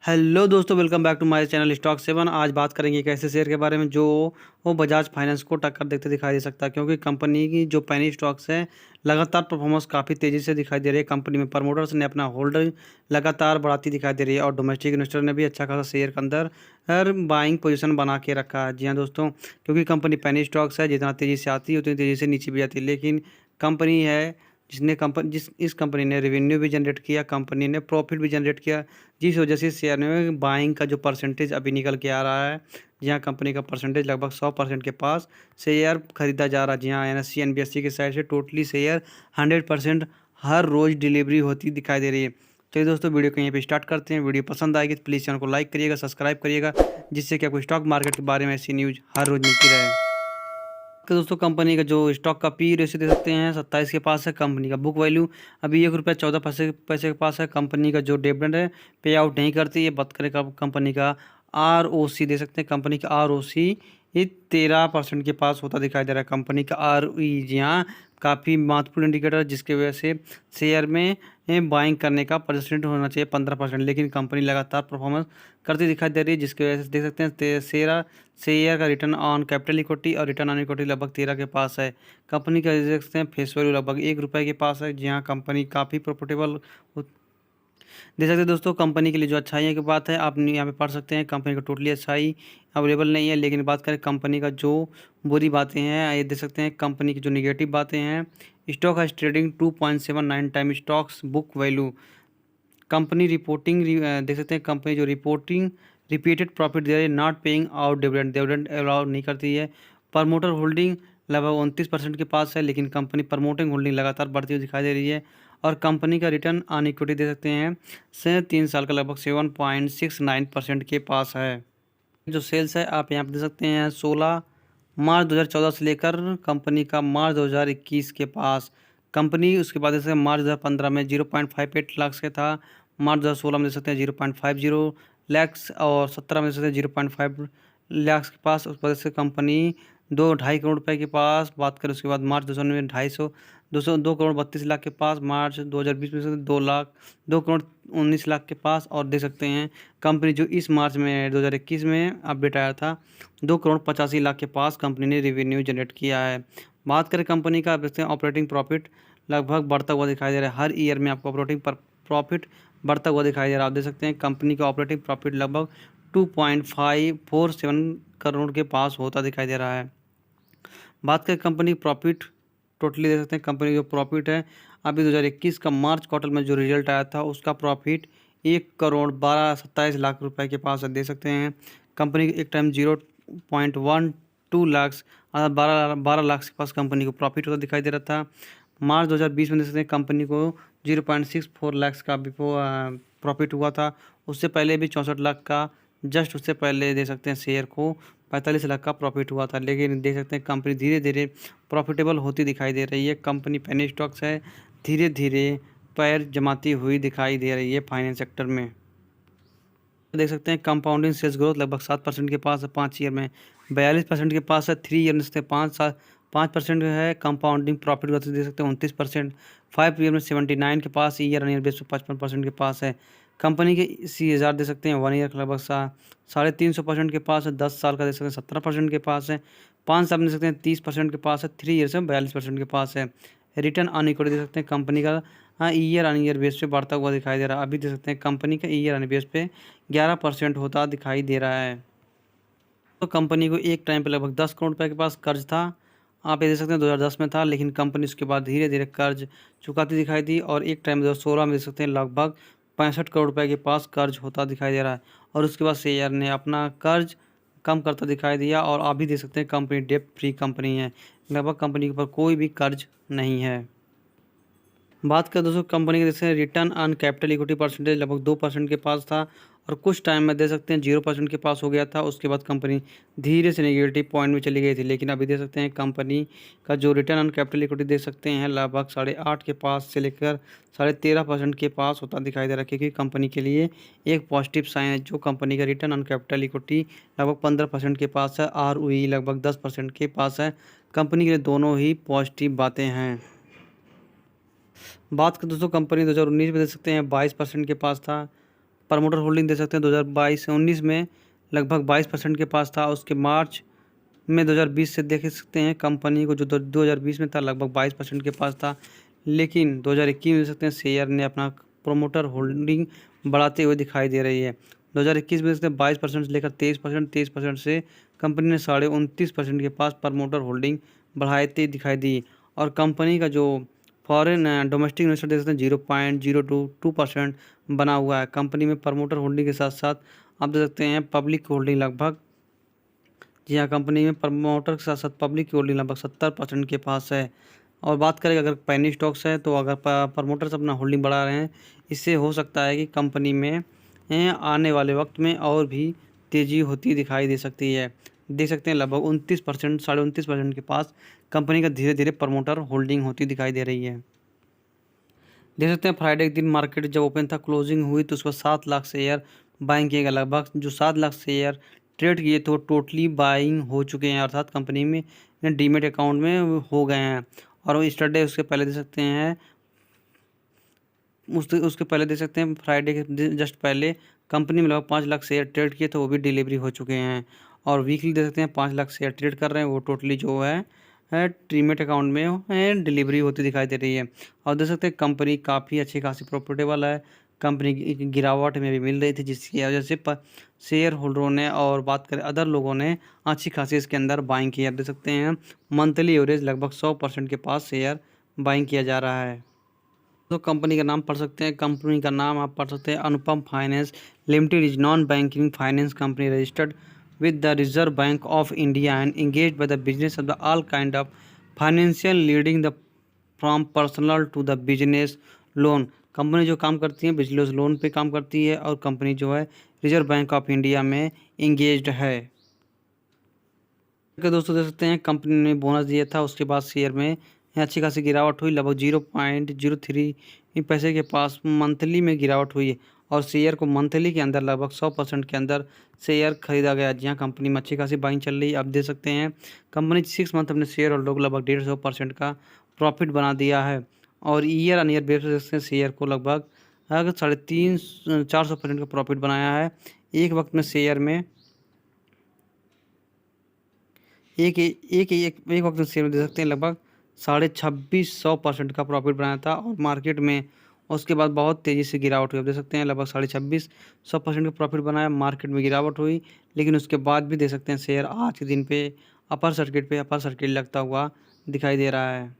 Hello दोस्तों, welcome back to my channel Stock Seven. आज बात करेंगे एक ऐसे शेयर के बारे में जो वो बजाज फाइनेंस को टक्कर देते दिखाई दे सकता है, क्योंकि कंपनी की जो पेनी स्टॉक्स है लगातार परफॉर्मेंस काफ़ी तेज़ी से दिखाई दे रही है। कंपनी में प्रमोटर्स ने अपना होल्डिंग लगातार बढ़ाती दिखाई दे रही है और डोमेस्टिक इन्वेस्टर ने भी अच्छा खासा शेयर के अंदर बाइंग पोजीशन बना के रखा है। जी हाँ दोस्तों, क्योंकि कंपनी पेनी स्टॉक्स है, जितना तेज़ी से आती है उतनी तेज़ी से नीचे भी आती है। लेकिन कंपनी है जिस इस कंपनी ने रेवेन्यू भी जनरेट किया, कंपनी ने प्रॉफिट भी जनरेट किया, जिस वजह से शेयर में बाइंग का जो परसेंटेज अभी निकल के आ रहा है, जहाँ कंपनी का परसेंटेज लगभग 100% के पास शेयर खरीदा जा रहा है। जी हाँ, एनएससी एनबीएफसी की साइड से टोटली शेयर 100% हर रोज़ डिलीवरी होती दिखाई दे रही है। चलिए दोस्तों, वीडियो को यहीं पे स्टार्ट करते हैं। वीडियो पसंद आएगी तो प्लीज़ चैनल को लाइक करिएगा, सब्सक्राइब करिएगा, जिससे कि आपको स्टॉक मार्केट के बारे में ऐसी न्यूज़ हर रोज़ मिलती रहे। तो दोस्तों, कंपनी का जो स्टॉक का पी रेशियो दे सकते हैं 27 के पास है। कंपनी का बुक वैल्यू अभी ₹1.14 के पास है। कंपनी का जो डिविडेंड है पे आउट नहीं करती है। बात करें कंपनी का आरओसी दे सकते हैं। कंपनी का आरओसी ये 13% के पास होता दिखाई दे रहा है। कंपनी का आरओई जी हाँ, काफ़ी महत्वपूर्ण इंडिकेटर है, जिसकी वजह से शेयर में बाइंग करने का परसेंट होना चाहिए 15%, लेकिन कंपनी लगातार परफॉर्मेंस करती दिखाई दे रही है, जिसकी वजह से देख सकते हैं शेयर का रिटर्न ऑन कैपिटल इक्विटी और रिटर्न ऑन इक्विटी लगभग 13 के पास है। कंपनी का देख सकते हैं फेस वैल्यू लगभग ₹1 के पास है। जी हाँ, कंपनी काफ़ी प्रॉफिटेबल देख सकते हैं दोस्तों। कंपनी के लिए जो अच्छाइयों की बात है, आप यहाँ पे पढ़ सकते हैं। कंपनी का टोटली अच्छाई अवेलेबल नहीं है, लेकिन बात करें कंपनी का जो बुरी बातें हैं, ये देख सकते हैं। कंपनी की जो निगेटिव बातें हैं, स्टॉक है trading 2.79 time stocks book value. Company reporting देख सकते हैं। कंपनी जो रिपोर्टिंग रिपीटेड प्रॉफिट दे रही है, not paying out dividend allow नहीं करती है। प्रमोटर होल्डिंग लगभग 29% के पास है, लेकिन कंपनी प्रमोटिंग होल्डिंग लगातार बढ़ती हुई दिखाई दे रही है। और कंपनी का रिटर्न ऑन इक्विटी दे सकते हैं से 3 साल का लगभग 7.69% के पास है। जो सेल्स है आप यहाँ पर देख सकते हैं 16 मार्च 2014 से लेकर कंपनी का मार्च 2021 के पास। कंपनी उसके बाद जैसे मार्च 2015 में 0.58 लाख के था। मार्च 2016 में दे सकते हैं 0.50 लैक्स और 17 में दे सकते हैं 0.5 लाख के पास। उस वजह से कंपनी 2.5 करोड़ रुपए के पास बात करें। उसके बाद मार्च 2019 में 2 करोड़ 32 लाख के पास। मार्च 2020 में से 2 करोड़ 19 लाख के पास। और देख सकते हैं कंपनी जो इस मार्च में 2021 में अपडेट आया था 2 करोड़ 85 लाख के पास कंपनी ने रेवेन्यू जनरेट किया है। बात करें कंपनी का, आप देखते हैं ऑपरेटिंग प्रॉफिट लगभग बढ़ता हुआ दिखाई दे रहा है। हर ईयर में आपको ऑपरेटिंग प्रॉफिट बढ़ता हुआ दिखाई दे रहा है। आप देख सकते हैं कंपनी का ऑपरेटिंग प्रॉफिट लगभग 2.547 करोड़ के पास होता दिखाई दे रहा है। बात करें कंपनी प्रॉफिट टोटली देख सकते हैं। कंपनी जो प्रॉफिट है अभी 2021 का मार्च क्वार्टर में जो रिजल्ट आया था, उसका प्रॉफिट 1 करोड़ 27 लाख रुपए के पास है। दे सकते हैं कंपनी एक टाइम 0.12 लाख अर्थात 12 लाख के पास कंपनी को प्रॉफिट होता दिखाई दे रहा था। मार्च 2020 में देख सकते हैं कंपनी को 0.64 लाख का भी प्रॉफिट हुआ था। उससे पहले भी 64 लाख का, जस्ट उससे पहले दे सकते हैं शेयर को 45 लाख का प्रॉफिट हुआ था। लेकिन देख सकते हैं कंपनी धीरे धीरे प्रॉफिटेबल होती दिखाई दे रही है। कंपनी पेनी स्टॉक्स है, धीरे धीरे पैर जमाती हुई दिखाई दे रही है फाइनेंस सेक्टर में। देख सकते हैं कंपाउंडिंग सेल्स ग्रोथ लगभग 7% के पास है 5 ईयर में, 42% के पास है 3 ईयर में से 5% है। कंपाउंडिंग प्रॉफिट ग्रोथ देख सकते हैं 29%, 5 ईयर में 79 के पास, ईयर ऑन ईयर बेस पर 55% के पास है। कंपनी के CAGR दे सकते हैं 1 ईयर का लगभग 350% के पास है, 10 साल का दे सकते हैं 17% के पास है, 5 साल में दे सकते हैं 30% के पास है, 3 ईयर से 42% के पास है। रिटर्न ऑन इक्विटी दे सकते हैं कंपनी का ईयर ऑन ईयर बेस पे बढ़ता हुआ दिखाई दे रहा है। अभी दे सकते हैं कंपनी का ईयर ऑन बेस पे 11% होता दिखाई दे रहा है। तो कंपनी को एक टाइम पे लगभग 10 करोड़ रुपए के पास कर्ज था। आप ये देख सकते हैं 2010 में था, लेकिन कंपनी उसके बाद धीरे धीरे कर्ज चुकाती दिखाई दी और एक टाइम 2016 में देख सकते हैं लगभग 65 करोड़ रुपए के पास कर्ज होता दिखाई दे रहा है। और उसके बाद शेयर ने अपना कर्ज कम करता दिखाई दिया और अभी देख सकते हैं कंपनी डेट फ्री कंपनी है। लगभग कंपनी के ऊपर कोई भी कर्ज नहीं है। बात करें दोस्तों कंपनी के जैसे return on capital equity percentage लगभग 2% के पास था और कुछ टाइम में दे सकते हैं 0% के पास हो गया था। उसके बाद कंपनी धीरे से नेगेटिव पॉइंट में चली गई थी, लेकिन अभी देख सकते हैं कंपनी का जो रिटर्न ऑन कैपिटल इक्विटी देख सकते हैं लगभग 8.5 के पास से लेकर 13.5% के पास होता दिखाई दे रहा है। क्योंकि कंपनी के लिए एक पॉजिटिव साइन है जो कंपनी का रिटर्न ऑन कैपिटल इक्विटी लगभग 15% के पास है, ROE लगभग 10% के पास है। कंपनी के लिए दोनों ही पॉजिटिव बातें हैं। बात करें दोस्तों कंपनी 2019 में देख सकते हैं 22% के पास था, प्रमोटर होल्डिंग दे सकते हैं 2022 से 19 में लगभग 22% के पास था। उसके मार्च में 2020 से देख सकते हैं कंपनी को जो 2020 में था लगभग 22% के पास था, लेकिन 2021 में देख सकते हैं शेयर ने अपना प्रोमोटर होल्डिंग बढ़ाते हुए दिखाई दे रही है। 2021 में देख सकते हैं 22% से लेकर 23% से कंपनी ने 29.5% के पास प्रमोटर होल्डिंग बढ़ाते दिखाई दी। और कंपनी का जो फॉरेन डोमेस्टिक इन्वेस्टर देख सकते हैं 0.022% बना हुआ है। कंपनी में प्रमोटर होल्डिंग के साथ साथ आप देख सकते हैं पब्लिक होल्डिंग लगभग, जी हाँ, कंपनी में प्रमोटर के साथ साथ पब्लिक की होल्डिंग लगभग 70% के पास है। और बात करें अगर पेनी स्टॉक्स है तो अगर प्रमोटर्स अपना होल्डिंग बढ़ा रहे हैं, इससे हो सकता है कि कंपनी में आने वाले वक्त में और भी तेज़ी होती दिखाई दे सकती है। देख सकते हैं लगभग 29%, 29.5% के पास कंपनी का धीरे धीरे प्रमोटर होल्डिंग होती दिखाई दे रही है। देख सकते हैं फ्राइडे के दिन मार्केट जब ओपन था, क्लोजिंग हुई तो उसको 7 लाख शेयर बाइंग किए गए। लगभग जो 7 लाख शेयर ट्रेड किए तो टोटली बाइंग हो चुके हैं, अर्थात कंपनी में डीमेट अकाउंट में हो गए हैं। और वो स्टरडे उसके पहले देख सकते हैं उसके पहले देख सकते हैं फ्राइडे के जस्ट पहले कंपनी में लगभग 5 लाख शेयर ट्रेड किए तो वो भी डिलीवरी हो चुके हैं। और वीकली देख सकते हैं 5 लाख शेयर ट्रेड कर रहे हैं, वो टोटली जो है डीमेट अकाउंट में डिलीवरी होती दिखाई दे रही है। और देख सकते हैं कंपनी काफ़ी अच्छी खासी प्रॉफिटेबल है। कंपनी की गिरावट में भी मिल रही थी जिसकी वजह से शेयर होल्डरों ने और बात करें अदर लोगों ने अच्छी खासी इसके अंदर बाइंग किया। देख सकते हैं मंथली एवरेज लगभग 100% के पास शेयर बाइंग किया जा रहा है। तो कंपनी का नाम पढ़ सकते हैं, कंपनी का नाम आप पढ़ सकते हैं Anupam finance limited is non banking finance company registered with the Reserve Bank of India and engaged by the business of the all kind of financial leading the from personal to the business loan। Company जो काम करती है business loan पे काम करती है और company जो है रिजर्व बैंक ऑफ इंडिया में इंगेज्ड है। दोस्तों देख सकते हैं कंपनी ने बोनस दिया था, उसके बाद शेयर में अच्छी खासी गिरावट हुई, लगभग 0.03 पैसे के पास मंथली में गिरावट हुई। और शेयर को मंथली के अंदर लगभग 100% के अंदर शेयर खरीदा गया, जहाँ कंपनी में अच्छी खासी बाइंग चल रही है। अब देख सकते हैं कंपनी 6 मंथ अपने शेयर होल्डर को लगभग 150% का प्रॉफिट बना दिया है। और ईयर ऑन ईयर बेसिस से शेयर को लगभग 350-400% का प्रॉफिट बनाया है। एक वक्त में शेयर में एक वक्त में शेयर में दे सकते हैं लगभग 2650% का प्रॉफिट बनाया था। और मार्केट में उसके बाद बहुत तेज़ी से गिरावट हुई। आप देख सकते हैं लगभग 2650% का प्रॉफिट बनाया, मार्केट में गिरावट हुई, लेकिन उसके बाद भी देख सकते हैं शेयर आज के दिन पे अपर सर्किट लगता हुआ दिखाई दे रहा है।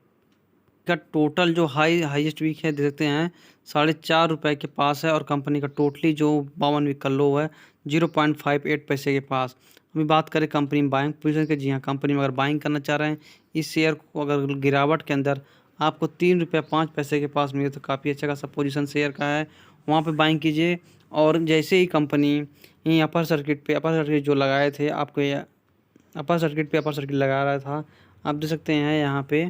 का टोटल जो हाईएस्ट वीक है देख सकते हैं 4.5 रुपये के पास है। और कंपनी का टोटली जो 52 वीक का लो है 0.58 पैसे के पास। अभी बात करें कंपनी में बाइंग पोजीशन के, जी हाँ, कंपनी में अगर बाइंग करना चाह रहे हैं इस शेयर को, अगर गिरावट के अंदर आपको 3 रुपये 5 पैसे के पास मिले तो काफ़ी अच्छा खासा पोजीशन शेयर का है, वहाँ पे बाइंग कीजिए। और जैसे ही कंपनी अपर सर्किट जो लगाए थे आपको अपर सर्किट लगा रहा था, आप देख सकते हैं यहाँ पे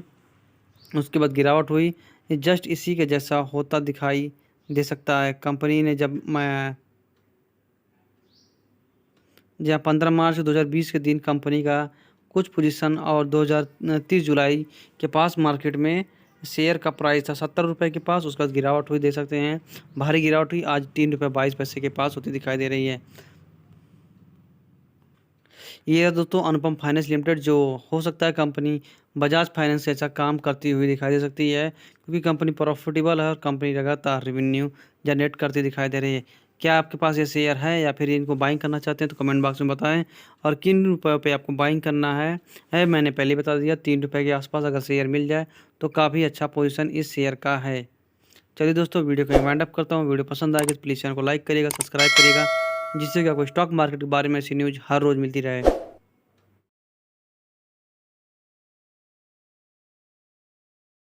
उसके बाद गिरावट हुई, जस्ट इसी के जैसा होता दिखाई दे सकता है। कंपनी ने जब 15 मार्च 2020 के दिन कंपनी का कुछ पोजीशन और 2030 जुलाई के पास मार्केट में शेयर का प्राइस था 70 रुपये के पास, उसके बाद गिरावट हुई, देख सकते हैं भारी गिरावट हुई, आज 3 रुपये 22 पैसे के पास होती दिखाई दे रही है। ये है दोस्तों अनुपम फाइनेंस लिमिटेड, जो हो सकता है कंपनी बजाज फाइनेंस से अच्छा काम करती हुई दिखाई दे सकती है, क्योंकि कंपनी प्रॉफिटेबल है और कंपनी लगातार रेवेन्यू जनरेट करती दिखाई दे रही है। क्या आपके पास ये शेयर है या फिर इनको बाइंग करना चाहते हैं तो कमेंट बॉक्स में बताएं। और किन रुपये पे आपको बाइंग करना है मैंने पहले बता दिया, 3 रुपये के आसपास अगर शेयर मिल जाए तो काफ़ी अच्छा पोजीशन इस शेयर का है। चलिए दोस्तों, वीडियो को वाइंड अप करता हूँ। वीडियो पसंद आएगी तो प्लीज़ चैनल को लाइक करिएगा, सब्सक्राइब करिएगा, जिससे कि आपको स्टॉक मार्केट के बारे में ऐसी न्यूज़ हर रोज़ मिलती रहे।